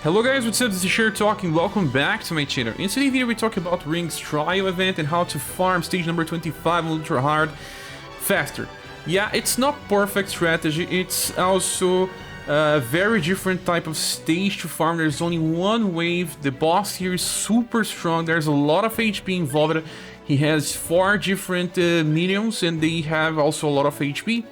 Hello guys, what's up? This is Scher talking. Welcome back to my channel. In today's video we talk about Ring's trial event and how to farm stage number 25 ultra hard faster. Yeah, it's not perfect strategy, it's also a very different type of stage to farm. There's only one wave, the boss here is super strong, there's a lot of HP involved. He has 4 different minions and they have also a lot of HP.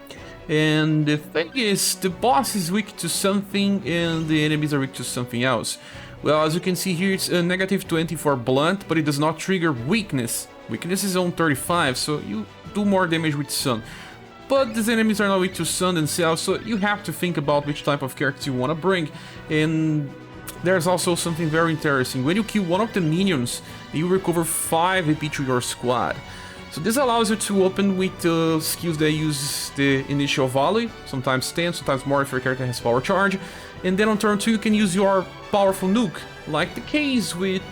And the thing is, the boss is weak to something and the enemies are weak to something else. Well, as you can see here, it's a -20 for blunt, but it does not trigger weakness. Weakness is on 35, so you do more damage with sun. But these enemies are not weak to sun themselves, so you have to think about which type of character you want to bring. And there's also something very interesting. When you kill one of the minions, you recover 5 AP to your squad. So this allows you to open with skills that use the initial volley, sometimes 10, sometimes more if your character has power charge. And then on turn 2 you can use your powerful nuke, like the case with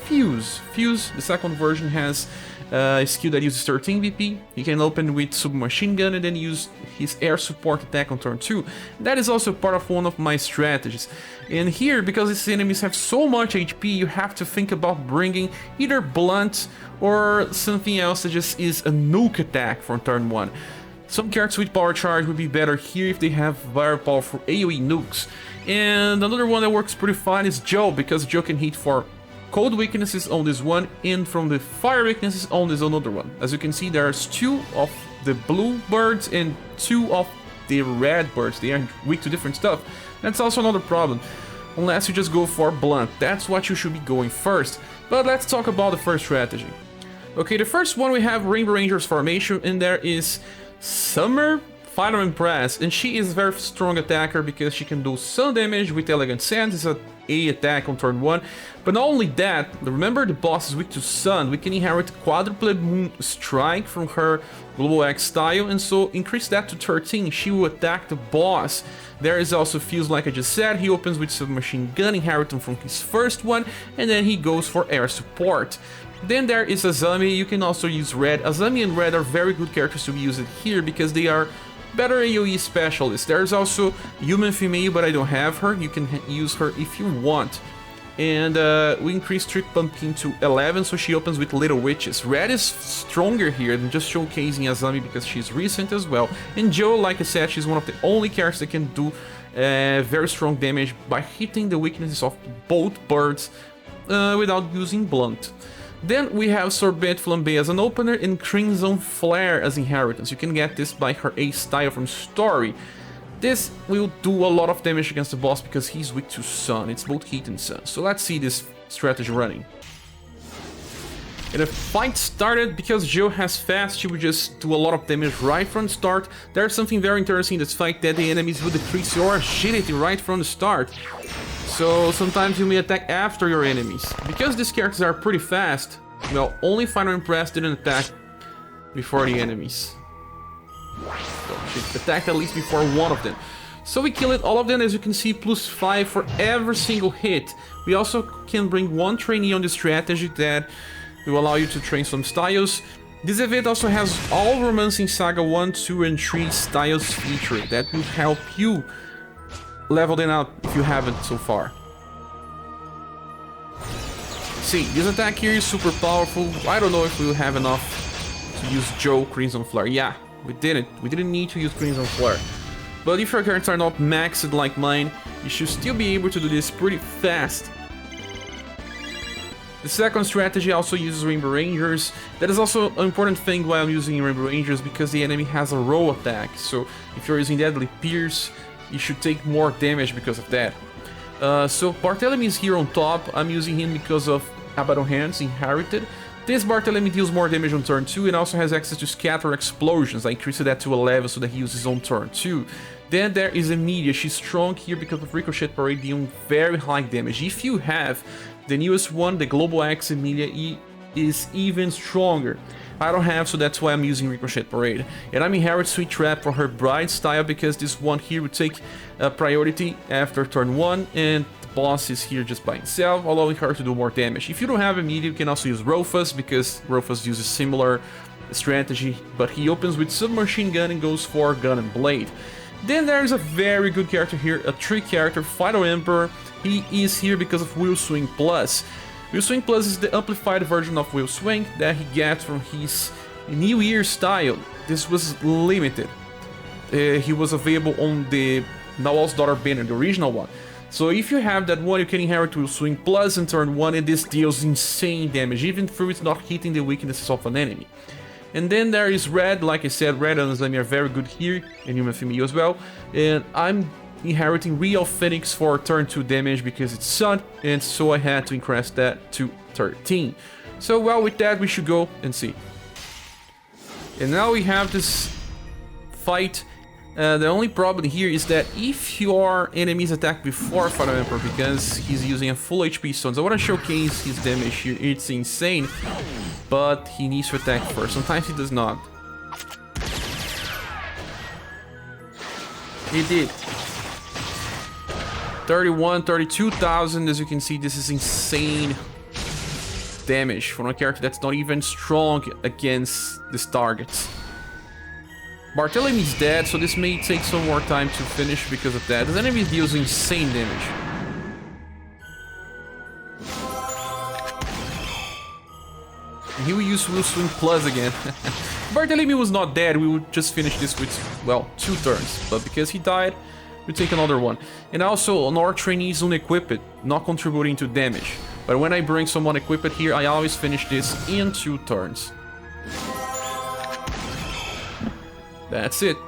Fuse. Fuse, the second version, has a skill that uses 13 VP. He can open with submachine gun and then use his air support attack on turn 2. That is also part of one of my strategies. And here, because these enemies have so much HP, you have to think about bringing either blunt or something else that just is a nuke attack from turn 1. Some characters with power charge would be better here if they have very powerful AoE nukes. And another one that works pretty fine is Joe, because Joe can hit for cold weaknesses on this one and from the fire weaknesses on this another one. As you can see, there's 2 of the blue birds and 2 of the red birds. They are weak to different stuff. That's also another problem, unless you just go for blunt. That's what you should be going first. But let's talk about the first strategy. Okay, the first one we have Rainbow Rangers formation, and there is Summer Final Impress, and she is a very strong attacker because she can do sun damage with Elegant Sands. It's a attack on turn 1. But not only that, remember the boss is weak to sun. We can inherit Quadruple Moon Strike from her Global X style, and so increase that to 13. She will attack the boss. There is also Fuse, like I just said. He opens with Submachine Gun, inheriting from his first one, and then he goes for air support. Then there is Azami. You can also use Red. Azami and Red are very good characters to be used here because they are better AoE specialists. There's also Human Female, but I don't have her. You can use her if you want. And we increase Trick Pumpkin to 11, so she opens with Little Witches. Red is stronger here than just showcasing Azami because she's recent as well. And Joe, like I said, she's one of the only characters that can do very strong damage by hitting the weaknesses of both birds without using blunt. Then we have Sorbet Flambe as an opener and Crimson Flare as inheritance. You can get this by her A style from Story. This will do a lot of damage against the boss because he's weak to sun. It's both heat and sun. So let's see this strategy running. And the fight started. Because Joe has fast, she will just do a lot of damage right from the start. There's something very interesting in this fight, that the enemies will decrease your agility right from the start. So sometimes you may attack after your enemies. Because these characters are pretty fast, well, only Final Impress didn't attack before the enemies. So she attacked at least before one of them. So we killed all of them, as you can see, +5 for every single hit. We also can bring 1 trainee on the strategy that will allow you to train some styles. This event also has all Romancing Saga 1, 2, and 3 styles featured that will help you level them out if you haven't so far. See, this attack here is super powerful. I don't know if we'll have enough to use Joe Crimson Flare. Yeah, we didn't. We didn't need to use Crimson Flare. But if your characters are not maxed like mine, you should still be able to do this pretty fast. The second strategy also uses Rainbow Rangers. That is also an important thing while I'm using Rainbow Rangers because the enemy has a roll attack. So if you're using Deadly Pierce, you should take more damage because of that. So Barthélemy is here on top. I'm using him because of Abaddon Hands inherited. This Barthélemy deals more damage on turn 2 and also has access to Scatter Explosions. I increased that to 11 so that he uses on turn 2. Then there is Emilia. She's strong here because of Ricochet Parade dealing very high damage. If you have the newest one, the Global X Emilia, is even stronger. I don't have, so that's why I'm using Ricochet Parade. And I'm inherit Sweet Trap for her Bride style because this one here would take priority after turn 1 and the boss is here just by himself, allowing her to do more damage. If you don't have Emilia, you can also use Rofus because Rofus uses similar strategy, but he opens with Submachine Gun and goes for Gun and Blade. Then there is a very good character here, a trick character, Final Emperor. He is here because of Will Swing Plus. Will Swing Plus is the amplified version of Will Swing that he gets from his New Year style. This was limited. He was available on the Nawal's Daughter banner, the original one. So if you have that one, you can inherit Will Swing Plus in turn 1, and this deals insane damage, even though it's not hitting the weaknesses of an enemy. And then there is Red. Like I said, Red and Azami are very good here, and UniverSe as well. And I'm inheriting Real Phoenix for turn 2 damage because it's Sun, and so I had to increase that to 13. So well, with that we should go and see. And now we have this fight. The only problem here is that if your enemies attack before Final Emperor, because he's using a full HP stones, I want to showcase his damage here. It's insane, but he needs to attack first. Sometimes he does not. He did. 32,000, as you can see, this is insane damage from a character that's not even strong against this target. Barthélemy is dead, so this may take some more time to finish because of that. This enemy deals insane damage. And he will use Will Swing Plus again. If Barthélemy was not dead, we would just finish this with, well, 2 turns. But because he died, we take another one. And also, on our trainees unequipped, not contributing to damage. But when I bring someone equipped here, I always finish this in 2 turns. That's it.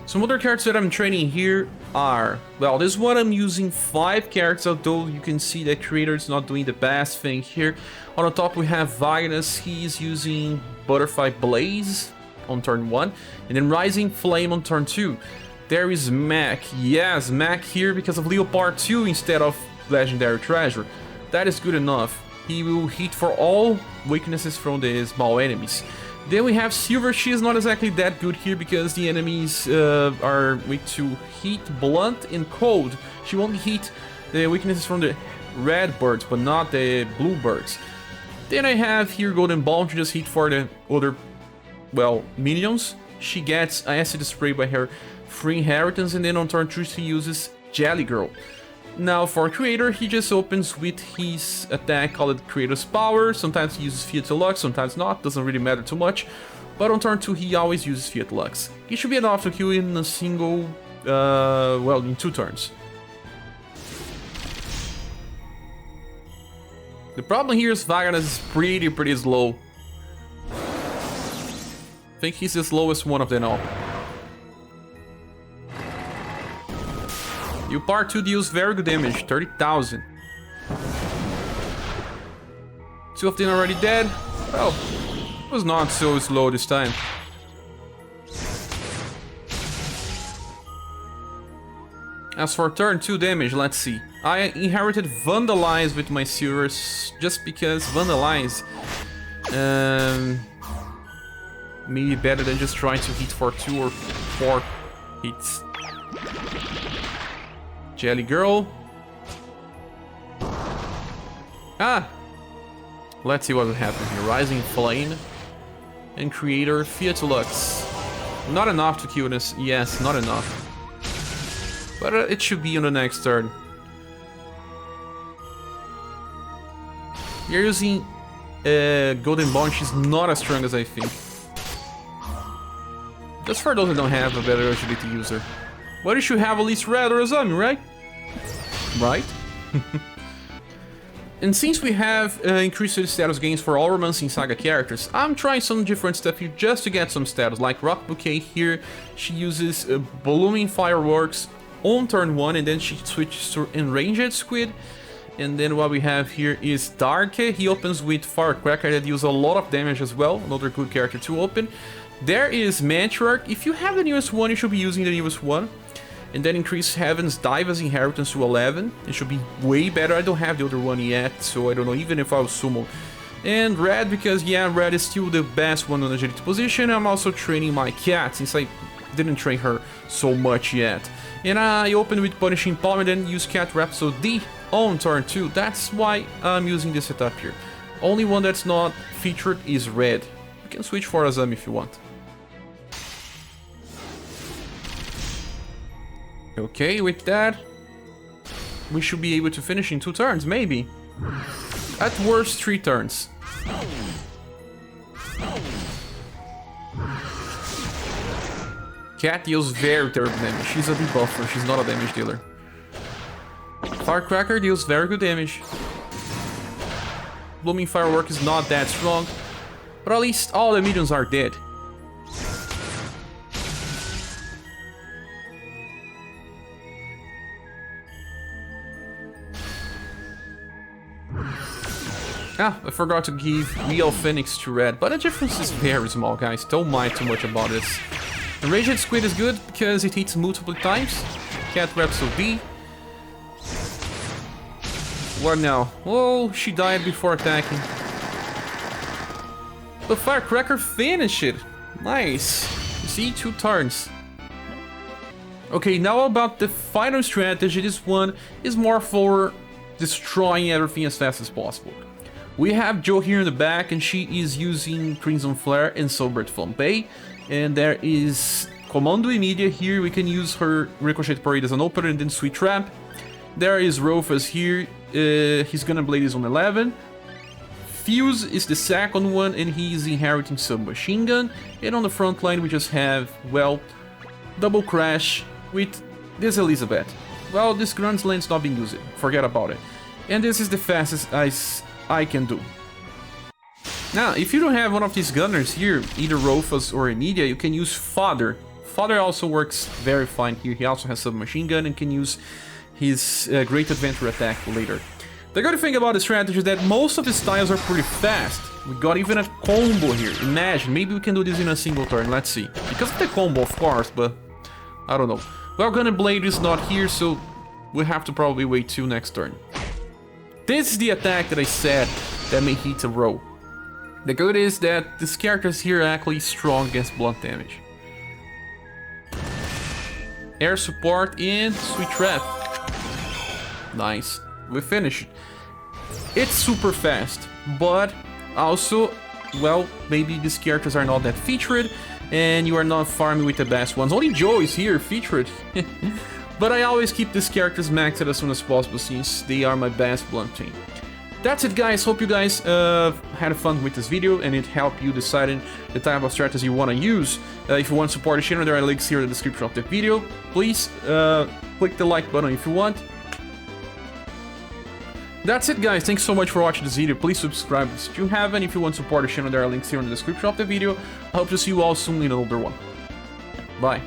Some other characters that I'm training here are... Well, this one I'm using 5 characters, although you can see that creator is not doing the best thing here. On the top we have Vagnus. He's using Butterfly Blaze on turn 1, and then Rising Flame on turn 2. There is Mac. Yes, Mac here because of Leopard 2 instead of Legendary Treasure. That is good enough. He will hit for all weaknesses from the small enemies. Then we have Silver. She is not exactly that good here because the enemies are weak to heat, blunt, and cold. She won't hit the weaknesses from the red birds, but not the blue birds. Then I have here Golden Bomb to just hit for the other, well, minions. She gets Acid Spray by her free inheritance, and then on turn 2 she uses Jelly Girl. Now for Creator, he just opens with his attack called Creator's Power. Sometimes he uses Fiat Lux, sometimes not, doesn't really matter too much. But on turn 2 he always uses Fiat Lux. He should be enough to kill in a single, well, in 2 turns. The problem here is Vagnus is pretty slow. I think he's the slowest one of them all. You part 2 deals very good damage, 30,000. 2 of them already dead. Well, it was not so slow this time. As for turn 2 damage, let's see. I inherited Vandalize with my silvers just because Vandalize maybe better than just trying to hit for 2 or 4 hits. Jelly Girl. Ah! Let's see what will happen here. Rising Flame. And Creator Fiat Lux. Not enough to kill this. Yes, not enough. But it should be on the next turn. You're using Golden Bond. She's not as strong as I think. Just for those who don't have a better agility user. But you should have at least Red or Azami, right? Right? And since we have increased status gains for all Romancing Saga characters, I'm trying some different stuff here just to get some status. Like Rock Bouquet here, she uses Blooming Fireworks on turn 1, and then she switches to Enraged Squid. And then what we have here is Dark. He opens with Firecracker that deals a lot of damage as well. Another good character to open. There is Matriarch. If you have the newest one, you should be using the newest one. And then increase Heaven's Diva's Inheritance to 11. It should be way better. I don't have the other one yet, so I don't know even if I'll summon. And Red, because yeah, Red is still the best one on agility position. I'm also training my cat, since I didn't train her so much yet. And I open with Punishing Palm and then use Cat Rhapsody D on turn 2. That's why I'm using this setup here. Only one that's not featured is Red. You can switch for Azami if you want. Okay, with that, we should be able to finish in 2 turns, maybe. At worst, 3 turns. Cat deals very terrible damage. She's a debuffer, she's not a damage dealer. Firecracker deals very good damage. Blooming Firework is not that strong, but at least all the minions are dead. Ah, I forgot to give Real Phoenix to red, but the difference is very small, guys. Don't mind too much about this. The Raged Squid is good because it hits multiple times. Cat Reptile B. What now? Oh, she died before attacking. The Firecracker finished it. Nice. You see, 2 turns. Okay, now about the final strategy. This one is more for destroying everything as fast as possible. We have Jo here in the back, and she is using Crimson Flare and Soulbird Flambe. And there is Commando Immediate here. We can use her Ricochet Parade as an opener and then Sweet Trap. There is Rufus here. He's gonna Blade is on 11. Fuse is the second one, and he's inheriting Submachine Gun. And on the front line, we just have, well, Double Crash with this Elizabeth. Well, this Grand Land's not being used. Forget about it. And this is the fastest I can do. Now, if you don't have one of these gunners here, either Rufus or Emilia, you can use Father. Father also works very fine here. He also has Submachine Gun and can use his Great Adventure attack later. The good thing about the strategy is that most of the styles are pretty fast. We got even a combo here. Imagine, maybe we can do this in a single turn. Let's see. Because of the combo, of course, but I don't know. Well, Gun and Blade is not here, so we have to probably wait till next turn. This is the attack that I said that may hit a row. The good is that this characters here are actually strong against blunt damage. Air support and Sweet Trap. Nice. We finished. It's super fast, but also, well, maybe these characters are not that featured, and you are not farming with the best ones. Only Jo is here featured. But I always keep these characters maxed as soon as possible since they are my best blunt team. That's it, guys. Hope you guys had fun with this video and it helped you deciding the type of strategy you want to use. If you want to support the channel, there are links here in the description of the video. Please click the like button if you want. That's it, guys. Thanks so much for watching this video. Please subscribe if you haven't. If you want to support the channel, there are links here in the description of the video. I hope to see you all soon in another one. Bye.